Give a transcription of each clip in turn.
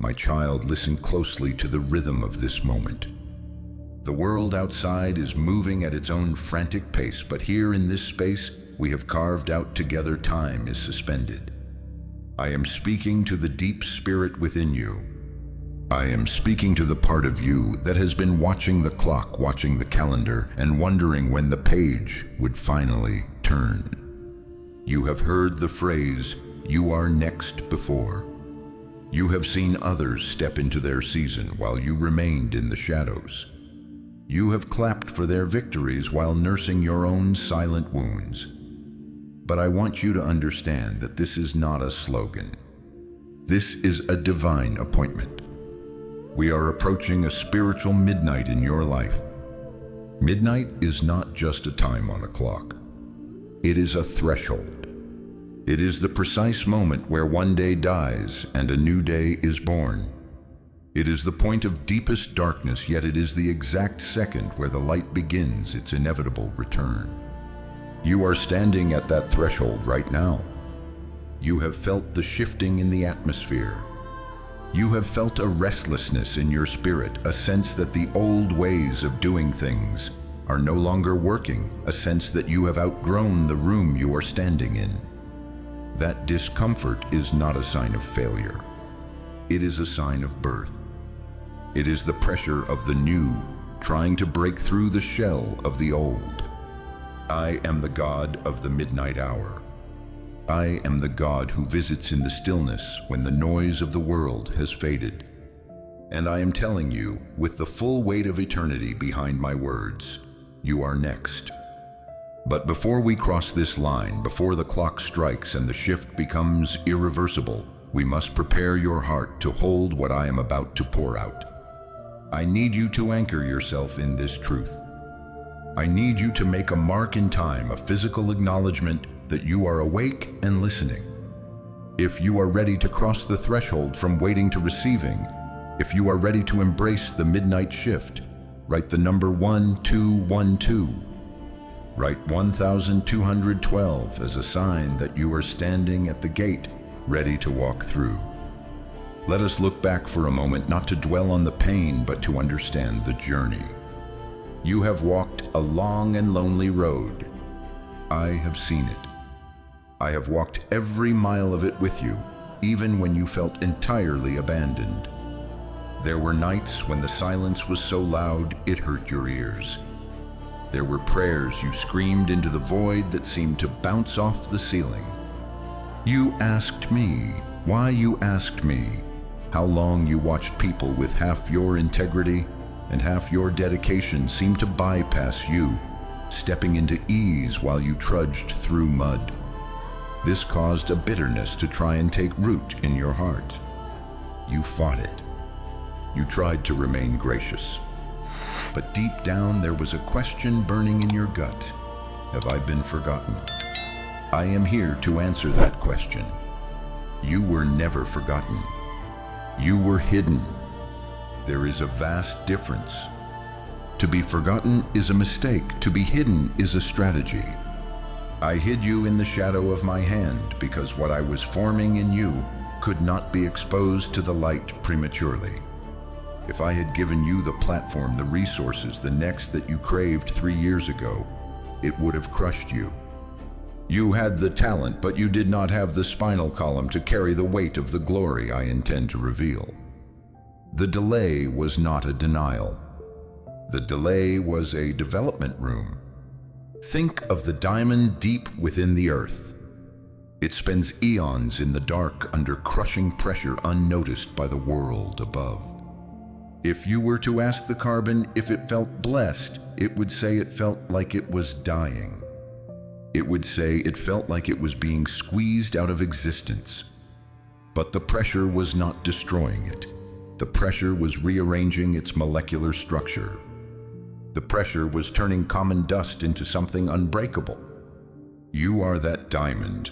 My child, listen closely to the rhythm of this moment. The world outside is moving at its own frantic pace, but here in this space we have carved out together, time is suspended. I am speaking to the deep spirit within you. I am speaking to the part of you that has been watching the clock, watching the calendar, and wondering when the page would finally turn. You have heard the phrase, "You are next," before. You have seen others step into their season while you remained in the shadows. You have clapped for their victories while nursing your own silent wounds. But I want you to understand that this is not a slogan. This is a divine appointment. We are approaching a spiritual midnight in your life. Midnight is not just a time on a clock. It is a threshold. It is the precise moment where one day dies and a new day is born. It is the point of deepest darkness, yet it is the exact second where the light begins its inevitable return. You are standing at that threshold right now. You have felt the shifting in the atmosphere. You have felt a restlessness in your spirit, a sense that the old ways of doing things are no longer working, a sense that you have outgrown the room you are standing in. That discomfort is not a sign of failure. It is a sign of birth. It is the pressure of the new trying to break through the shell of the old. I am the God of the midnight hour. I am the God who visits in the stillness when the noise of the world has faded. And I am telling you, with the full weight of eternity behind my words, you are next. But before we cross this line, before the clock strikes and the shift becomes irreversible, we must prepare your heart to hold what I am about to pour out. I need you to anchor yourself in this truth. I need you to make a mark in time, a physical acknowledgement that you are awake and listening. If you are ready to cross the threshold from waiting to receiving, if you are ready to embrace the midnight shift, write the number 1212. Write 1212 as a sign that you are standing at the gate, ready to walk through. Let us look back for a moment, not to dwell on the pain, but to understand the journey. You have walked a long and lonely road. I have seen it. I have walked every mile of it with you, even when you felt entirely abandoned. There were nights when the silence was so loud it hurt your ears. There were prayers you screamed into the void that seemed to bounce off the ceiling. You asked me, why you asked me, how long you watched people with half your integrity and half your dedication seem to bypass you, stepping into ease while you trudged through mud. This caused a bitterness to try and take root in your heart. You fought it. You tried to remain gracious. But deep down there was a question burning in your gut. Have I been forgotten? I am here to answer that question. You were never forgotten. You were hidden. There is a vast difference. To be forgotten is a mistake. To be hidden is a strategy. I hid you in the shadow of my hand because what I was forming in you could not be exposed to the light prematurely. If I had given you the platform, the resources, the next that you craved 3 years ago, it would have crushed you. You had the talent, but you did not have the spinal column to carry the weight of the glory I intend to reveal. The delay was not a denial. The delay was a development room. Think of the diamond deep within the earth. It spends eons in the dark under crushing pressure, unnoticed by the world above. If you were to ask the carbon if it felt blessed, it would say it felt like it was dying. It would say it felt like it was being squeezed out of existence. But the pressure was not destroying it. The pressure was rearranging its molecular structure. The pressure was turning common dust into something unbreakable. You are that diamond.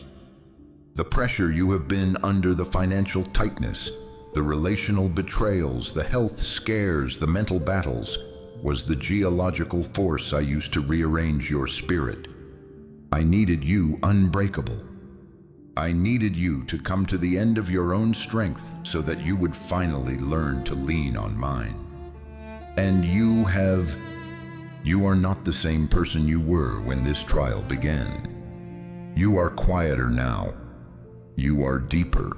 The pressure you have been under, the financial tightness, the relational betrayals, the health scares, the mental battles, was the geological force I used to rearrange your spirit. I needed you unbreakable. I needed you to come to the end of your own strength so that you would finally learn to lean on mine. And you have. You are not the same person you were when this trial began. You are quieter now. You are deeper.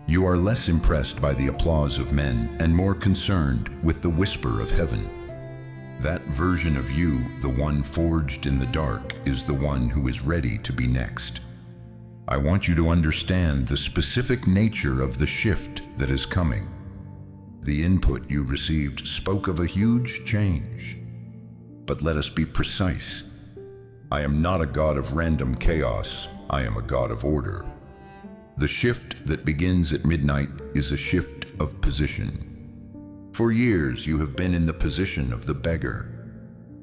You are less impressed by the applause of men and more concerned with the whisper of heaven. That version of you, the one forged in the dark, is the one who is ready to be next. I want you to understand the specific nature of the shift that is coming. The input you received spoke of a huge change. But let us be precise. I am not a God of random chaos. I am a God of order. The shift that begins at midnight is a shift of position. For years, you have been in the position of the beggar,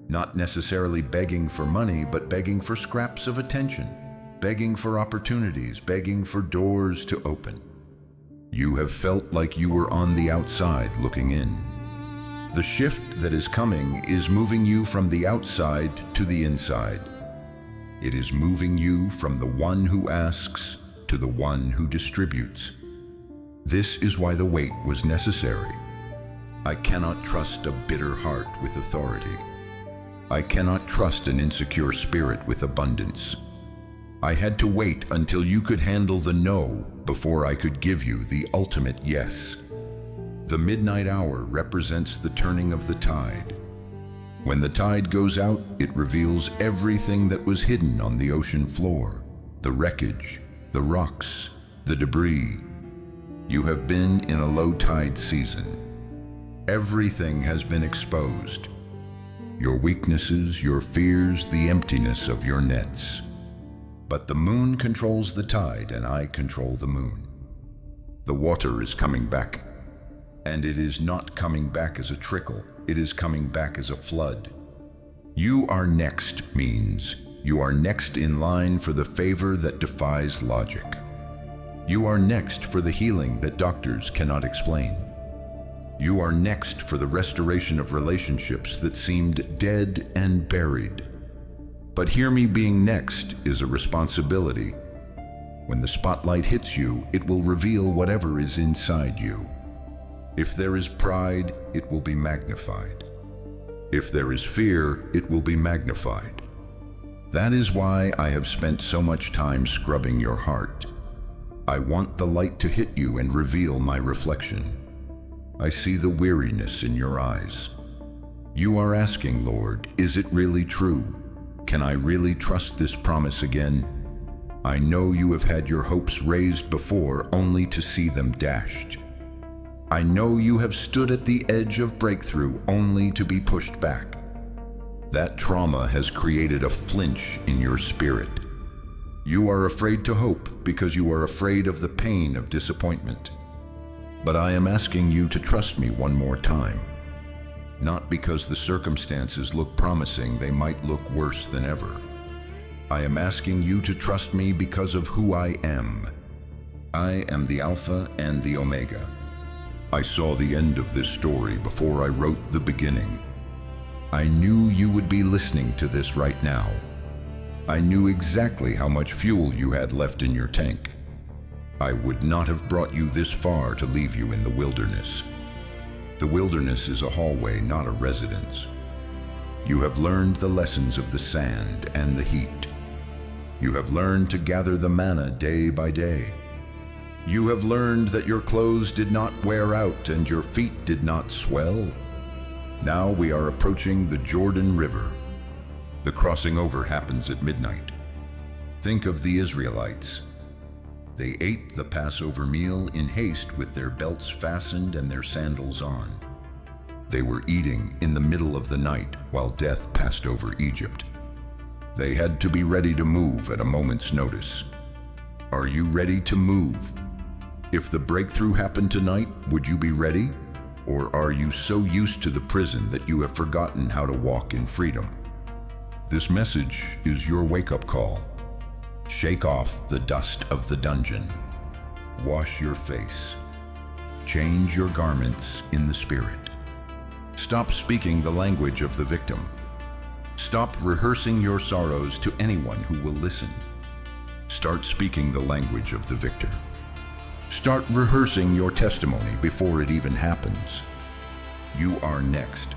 not necessarily begging for money, but begging for scraps of attention, begging for opportunities, begging for doors to open. You have felt like you were on the outside looking in. The shift that is coming is moving you from the outside to the inside. It is moving you from the one who asks to the one who distributes. This is why the wait was necessary. I cannot trust a bitter heart with authority. I cannot trust an insecure spirit with abundance. I had to wait until you could handle the no before I could give you the ultimate yes. The midnight hour represents the turning of the tide. When the tide goes out, it reveals everything that was hidden on the ocean floor, the wreckage, the rocks, the debris. You have been in a low tide season. Everything has been exposed. Your weaknesses, your fears, the emptiness of your nets. But the moon controls the tide, and I control the moon. The water is coming back. And it is not coming back as a trickle, it is coming back as a flood. You are next means you are next in line for the favor that defies logic. You are next for the healing that doctors cannot explain. You are next for the restoration of relationships that seemed dead and buried. But hear me, being next is a responsibility. When the spotlight hits you, it will reveal whatever is inside you. If there is pride, it will be magnified. If there is fear, it will be magnified. That is why I have spent so much time scrubbing your heart. I want the light to hit you and reveal my reflection. I see the weariness in your eyes. You are asking, Lord, is it really true? Can I really trust this promise again? I know you have had your hopes raised before, only to see them dashed. I know you have stood at the edge of breakthrough only to be pushed back. That trauma has created a flinch in your spirit. You are afraid to hope because you are afraid of the pain of disappointment. But I am asking you to trust me one more time. Not because the circumstances look promising, they might look worse than ever. I am asking you to trust me because of who I am. I am the Alpha and the Omega. I saw the end of this story before I wrote the beginning. I knew you would be listening to this right now. I knew exactly how much fuel you had left in your tank. I would not have brought you this far to leave you in the wilderness. The wilderness is a hallway, not a residence. You have learned the lessons of the sand and the heat. You have learned to gather the manna day by day. You have learned that your clothes did not wear out and your feet did not swell. Now we are approaching the Jordan River. The crossing over happens at midnight. Think of the Israelites. They ate the Passover meal in haste with their belts fastened and their sandals on. They were eating in the middle of the night while death passed over Egypt. They had to be ready to move at a moment's notice. Are you ready to move? If the breakthrough happened tonight, would you be ready? Or are you so used to the prison that you have forgotten how to walk in freedom? This message is your wake-up call. Shake off the dust of the dungeon. Wash your face. Change your garments in the spirit. Stop speaking the language of the victim. Stop rehearsing your sorrows to anyone who will listen. Start speaking the language of the victor. Start rehearsing your testimony before it even happens. You are next.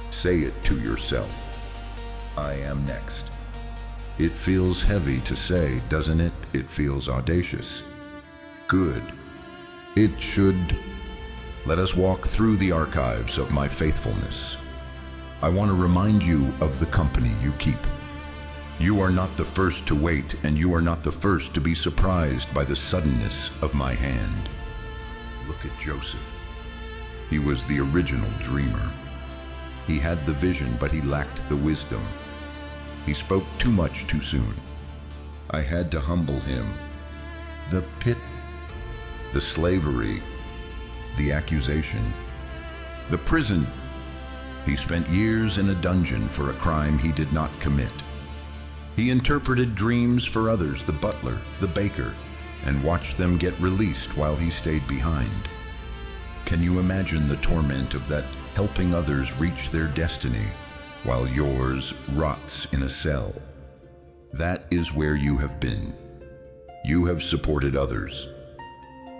Say it to yourself. I am next. It feels heavy to say, doesn't it? It feels audacious. Good. It should. Let us walk through the archives of my faithfulness. I want to remind you of the company you keep. You are not the first to wait, and you are not the first to be surprised by the suddenness of my hand. Look at Joseph. He was the original dreamer. He had the vision, but he lacked the wisdom. He spoke too much too soon. I had to humble him. The pit, the slavery, the accusation, the prison. He spent years in a dungeon for a crime he did not commit. He interpreted dreams for others, the butler, the baker, and watched them get released while he stayed behind. Can you imagine the torment of that, helping others reach their destiny while yours rots in a cell? That is where you have been. You have supported others.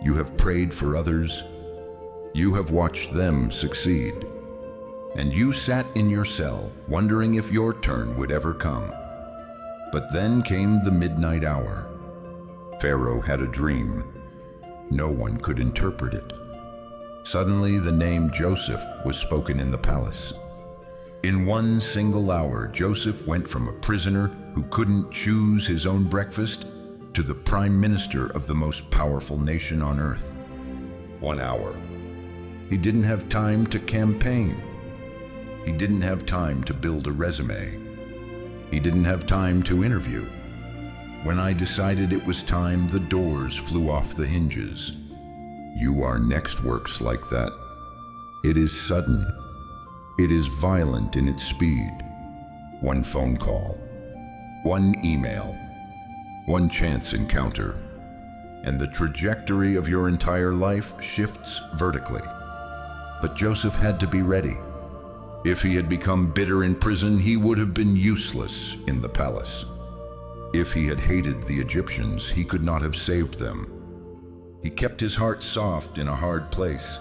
You have prayed for others. You have watched them succeed. And you sat in your cell, wondering if your turn would ever come. But then came the midnight hour. Pharaoh had a dream. No one could interpret it. Suddenly, the name Joseph was spoken in the palace. In one single hour, Joseph went from a prisoner who couldn't choose his own breakfast to the prime minister of the most powerful nation on earth. 1 hour. He didn't have time to campaign. He didn't have time to build a resume. He didn't have time to interview. When I decided it was time, the doors flew off the hinges. You are next works like that. It is sudden. It is violent in its speed. One phone call, one email, one chance encounter, and the trajectory of your entire life shifts vertically. But Joseph had to be ready. If he had become bitter in prison, he would have been useless in the palace. If he had hated the Egyptians, he could not have saved them. He kept his heart soft in a hard place.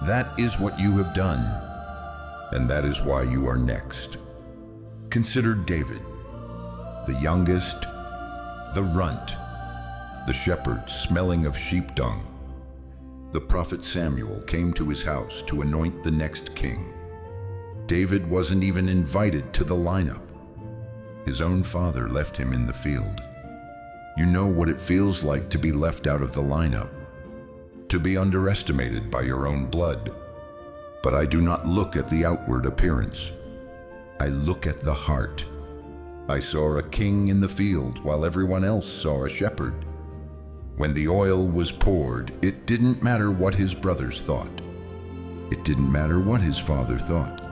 That is what you have done, and that is why you are next. Consider David, the youngest, the runt, the shepherd smelling of sheep dung. The prophet Samuel came to his house to anoint the next king. David wasn't even invited to the lineup. His own father left him in the field. You know what it feels like to be left out of the lineup, to be underestimated by your own blood. But I do not look at the outward appearance. I look at the heart. I saw a king in the field while everyone else saw a shepherd. When the oil was poured, it didn't matter what his brothers thought. It didn't matter what his father thought.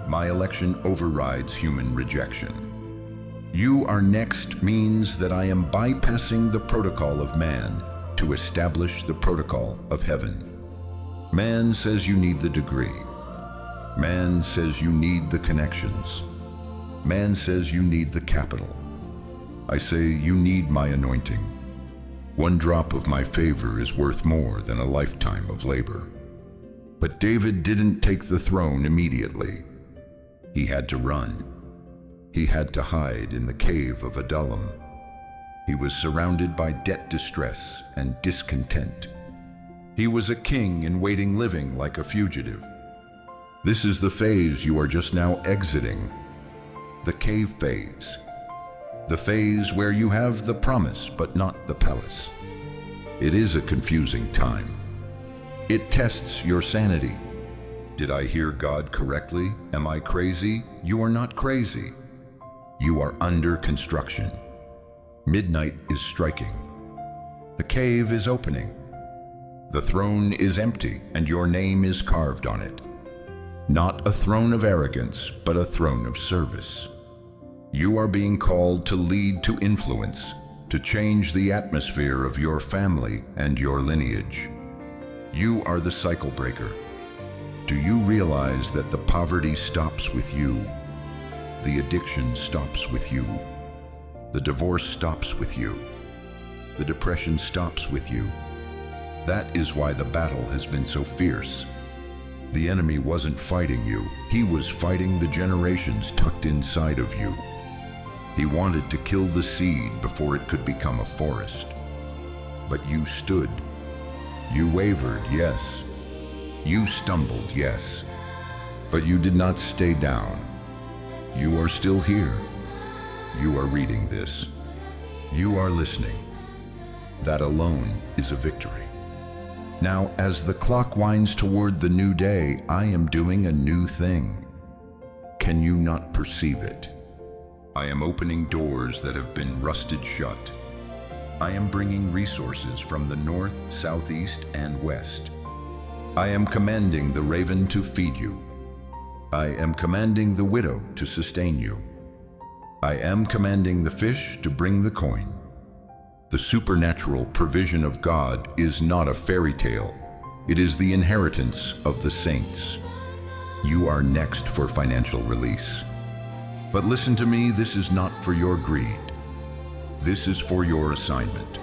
My election overrides human rejection. You are next means that I am bypassing the protocol of man to establish the protocol of heaven. Man says you need the degree. Man says you need the connections. Man says you need the capital. I say you need my anointing. One drop of my favor is worth more than a lifetime of labor. But David didn't take the throne immediately. He had to run. He had to hide in the cave of Adullam. He was surrounded by debt distress and discontent. He was a king in waiting, living like a fugitive. This is the phase you are just now exiting. The cave phase. The phase where you have the promise but not the palace. It is a confusing time. It tests your sanity. Did I hear God correctly? Am I crazy? You are not crazy. You are under construction. Midnight is striking. The cave is opening. The throne is empty, and your name is carved on it. Not a throne of arrogance, but a throne of service. You are being called to lead, to influence, to change the atmosphere of your family and your lineage. You are the cycle breaker. Do you realize that the poverty stops with you? The addiction stops with you. The divorce stops with you. The depression stops with you. That is why the battle has been so fierce. The enemy wasn't fighting you. He was fighting the generations tucked inside of you. He wanted to kill the seed before it could become a forest. But you stood. You wavered, yes. You stumbled, yes. But you did not stay down. You are still here. You are reading this. You are listening. That alone is a victory. Now, as the clock winds toward the new day, I am doing a new thing. Can you not perceive it? I am opening doors that have been rusted shut. I am bringing resources from the north, southeast, and west. I am commanding the raven to feed you. I am commanding the widow to sustain you. I am commanding the fish to bring the coin. The supernatural provision of God is not a fairy tale. It is the inheritance of the saints. You are next for financial release. But listen to me, this is not for your greed. This is for your assignment.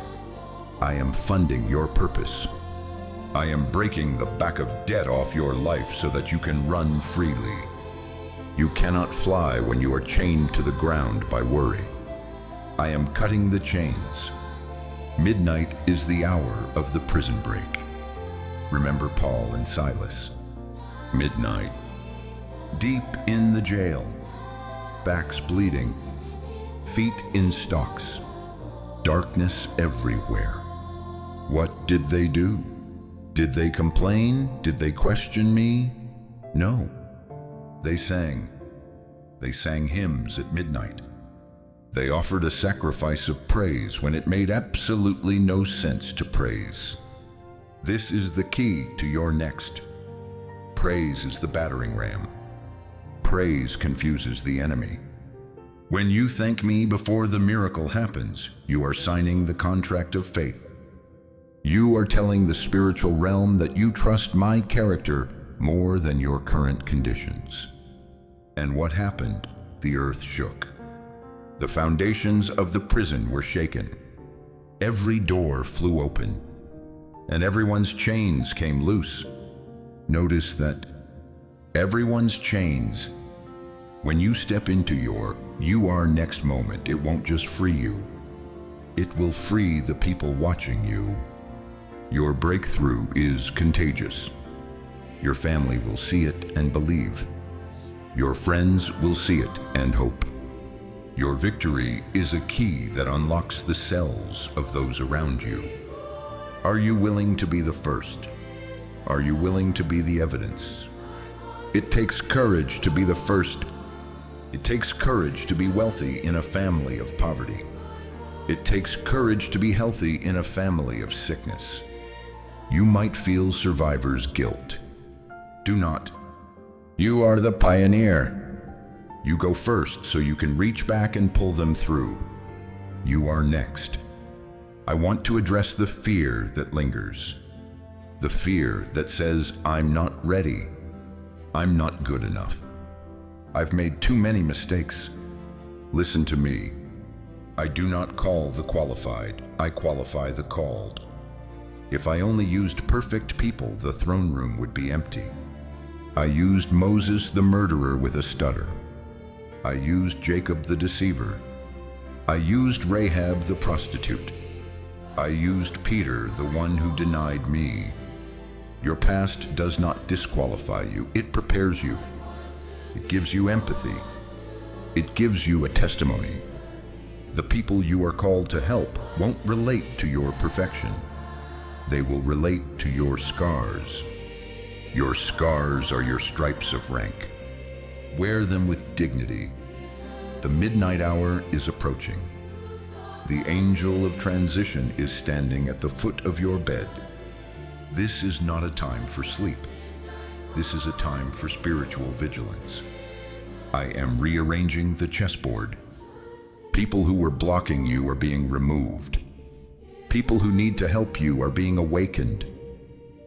I am funding your purpose. I am breaking the back of debt off your life so that you can run freely. You cannot fly when you are chained to the ground by worry. I am cutting the chains. Midnight is the hour of the prison break. Remember Paul and Silas. Midnight. Deep in the jail. Backs bleeding. Feet in stocks. Darkness everywhere. What did they do? Did they complain? Did they question me? No. They sang. They sang hymns at midnight. They offered a sacrifice of praise when it made absolutely no sense to praise. This is the key to your next. Praise is the battering ram. Praise confuses the enemy. When you thank me before the miracle happens, you are signing the contract of faith. You are telling the spiritual realm that you trust my character more than your current conditions. And what happened? The earth shook. The foundations of the prison were shaken. Every door flew open, and everyone's chains came loose. Notice that everyone's chains. When you step into your "you are" next moment, it won't just free you. It will free the people watching you. Your breakthrough is contagious. Your family will see it and believe. Your friends will see it and hope. Your victory is a key that unlocks the cells of those around you. Are you willing to be the first? Are you willing to be the evidence? It takes courage to be the first. It takes courage to be wealthy in a family of poverty. It takes courage to be healthy in a family of sickness. You might feel survivor's guilt. Do not. You are the pioneer. You go first so you can reach back and pull them through. You are next. I want to address the fear that lingers. The fear that says, I'm not ready. I'm not good enough. I've made too many mistakes. Listen to me. I do not call the qualified. I qualify the called. If I only used perfect people, the throne room would be empty. I used Moses the murderer with a stutter. I used Jacob the deceiver. I used Rahab the prostitute. I used Peter, the one who denied me. Your past does not disqualify you. It prepares you. It gives you empathy. It gives you a testimony. The people you are called to help won't relate to your perfection. They will relate to your scars. Your scars are your stripes of rank. Wear them with dignity. The midnight hour is approaching. The angel of transition is standing at the foot of your bed. This is not a time for sleep. This is a time for spiritual vigilance. I am rearranging the chessboard. People who were blocking you are being removed. People who need to help you are being awakened.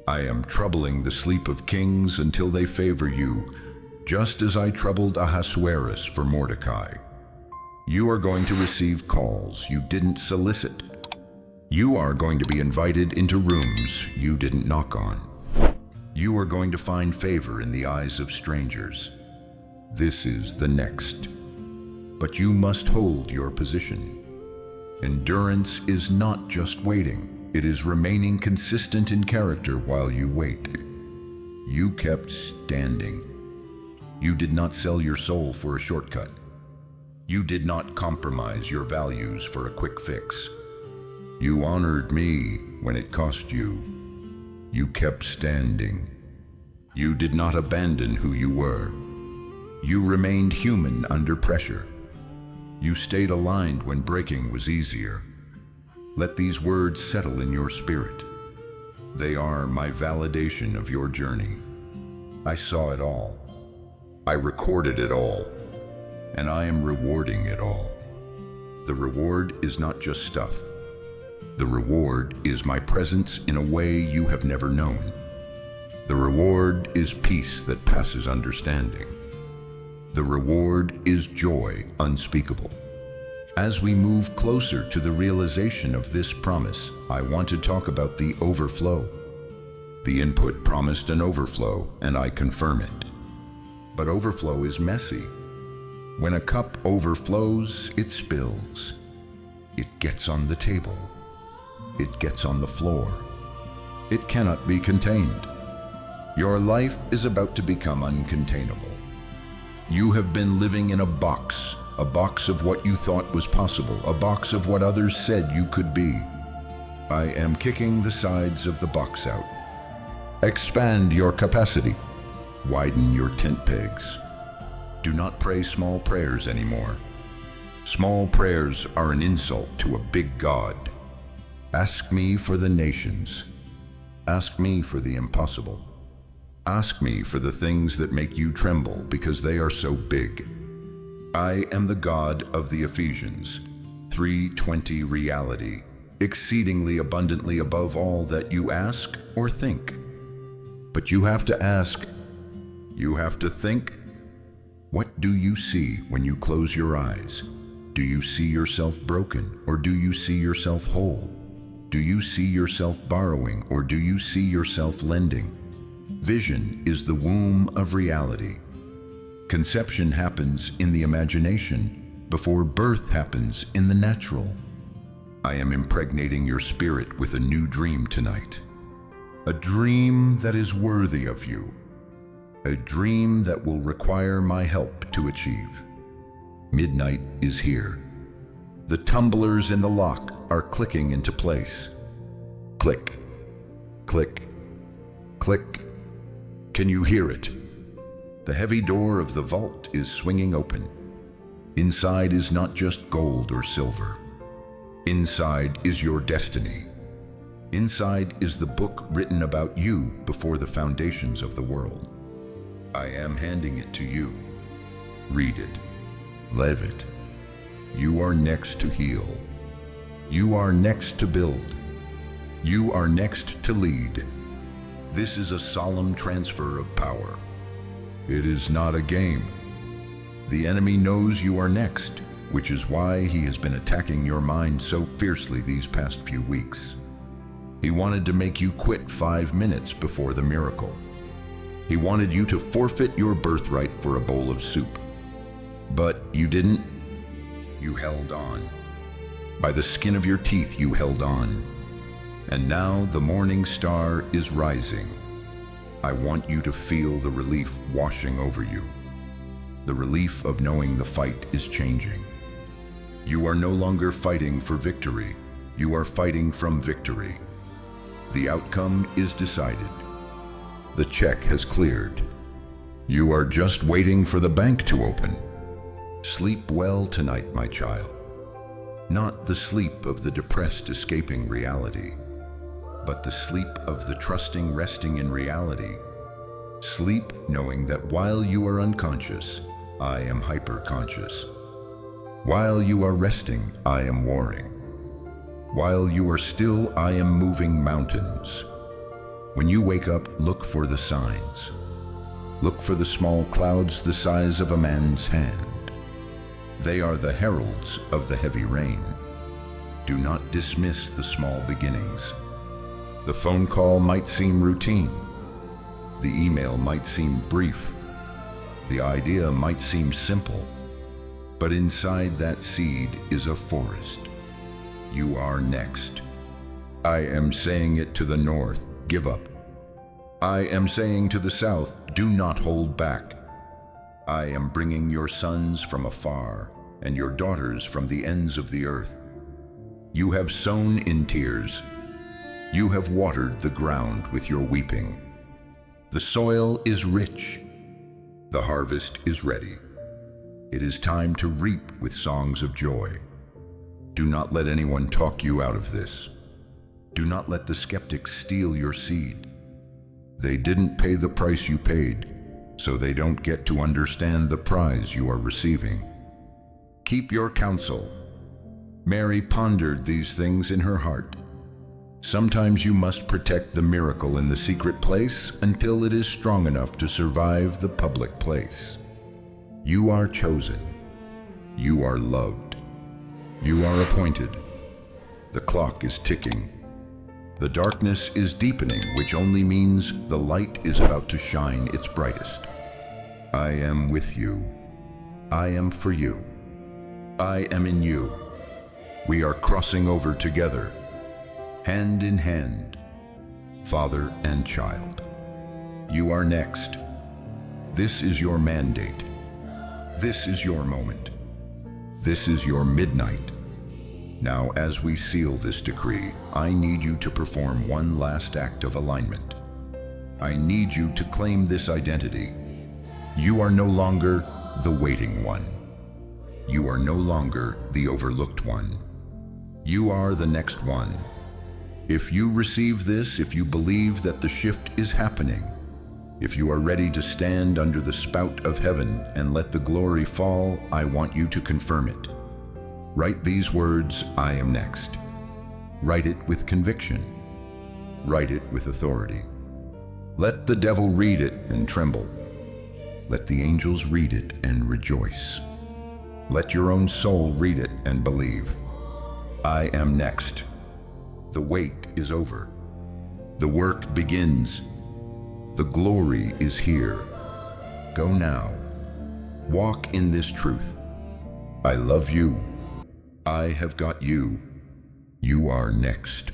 I am troubling the sleep of kings until they favor you, just as I troubled Ahasuerus for Mordecai. You are going to receive calls you didn't solicit. You are going to be invited into rooms you didn't knock on. You are going to find favor in the eyes of strangers. This is the next. But you must hold your position. Endurance is not just waiting. It is remaining consistent in character while you wait. You kept standing. You did not sell your soul for a shortcut. You did not compromise your values for a quick fix. You honored me when it cost you. You kept standing. You did not abandon who you were. You remained human under pressure. You stayed aligned when breaking was easier. Let these words settle in your spirit. They are my validation of your journey. I saw it all. I recorded it all. And I am rewarding it all. The reward is not just stuff. The reward is my presence in a way you have never known. The reward is peace that passes understanding. The reward is joy unspeakable. As we move closer to the realization of this promise, I want to talk about the overflow. The input promised an overflow, and I confirm it. But overflow is messy. When a cup overflows, it spills. It gets on the table. It gets on the floor. It cannot be contained. Your life is about to become uncontainable. You have been living in a box of what you thought was possible, a box of what others said you could be. I am kicking the sides of the box out. Expand your capacity. Widen your tent pegs. Do not pray small prayers anymore. Small prayers are an insult to a big God. Ask me for the nations. Ask me for the impossible. Ask me for the things that make you tremble because they are so big. I am the God of the Ephesians 3:20 reality, exceedingly abundantly above all that you ask or think. But you have to ask, you have to think. What do you see when you close your eyes? Do you see yourself broken, or do you see yourself whole? Do you see yourself borrowing, or do you see yourself lending? Vision is the womb of reality. Conception happens in the imagination before birth happens in the natural. I am impregnating your spirit with a new dream tonight. A dream that is worthy of you. A dream that will require my help to achieve. Midnight is here. The tumblers in the lock are clicking into place. Click, click, click. Can you hear it? The heavy door of the vault is swinging open. Inside is not just gold or silver. Inside is your destiny. Inside is the book written about you before the foundations of the world. I am handing it to you. Read it. Live it. You are next to heal. You are next to build. You are next to lead. This is a solemn transfer of power. It is not a game. The enemy knows you are next, which is why he has been attacking your mind so fiercely these past few weeks. He wanted to make you quit 5 minutes before the miracle. He wanted you to forfeit your birthright for a bowl of soup. But you didn't. You held on. By the skin of your teeth, you held on. And now the morning star is rising. I want you to feel the relief washing over you. The relief of knowing the fight is changing. You are no longer fighting for victory. You are fighting from victory. The outcome is decided. The check has cleared. You are just waiting for the bank to open. Sleep well tonight, my child. Not the sleep of the depressed escaping reality, but the sleep of the trusting resting in reality. Sleep knowing that while you are unconscious, I am hyper-conscious. While you are resting, I am warring. While you are still, I am moving mountains. When you wake up, look for the signs. Look for the small clouds the size of a man's hand. They are the heralds of the heavy rain. Do not dismiss the small beginnings. The phone call might seem routine. The email might seem brief. The idea might seem simple. But inside that seed is a forest. You are next. I am saying it to the north, give up. I am saying to the south, do not hold back. I am bringing your sons from afar and your daughters from the ends of the earth. You have sown in tears. You have watered the ground with your weeping. The soil is rich. The harvest is ready. It is time to reap with songs of joy. Do not let anyone talk you out of this. Do not let the skeptics steal your seed. They didn't pay the price you paid, so they don't get to understand the prize you are receiving. Keep your counsel. Mary pondered these things in her heart. Sometimes you must protect the miracle in the secret place until it is strong enough to survive the public place. You are chosen. You are loved. You are appointed. The clock is ticking. The darkness is deepening, which only means the light is about to shine its brightest. I am with you. I am for you. I am in you. We are crossing over together, hand in hand, father and child. You are next. This is your mandate. This is your moment. This is your midnight. Now, as we seal this decree, I need you to perform one last act of alignment. I need you to claim this identity. You are no longer the waiting one. You are no longer the overlooked one. You are the next one. If you receive this, if you believe that the shift is happening, if you are ready to stand under the spout of heaven and let the glory fall, I want you to confirm it. Write these words, I am next. Write it with conviction. Write it with authority. Let the devil read it and tremble. Let the angels read it and rejoice. Let your own soul read it and believe. I am next. The wait is over. The work begins. The glory is here. Go now. Walk in this truth. I love you. I have got you. You are next.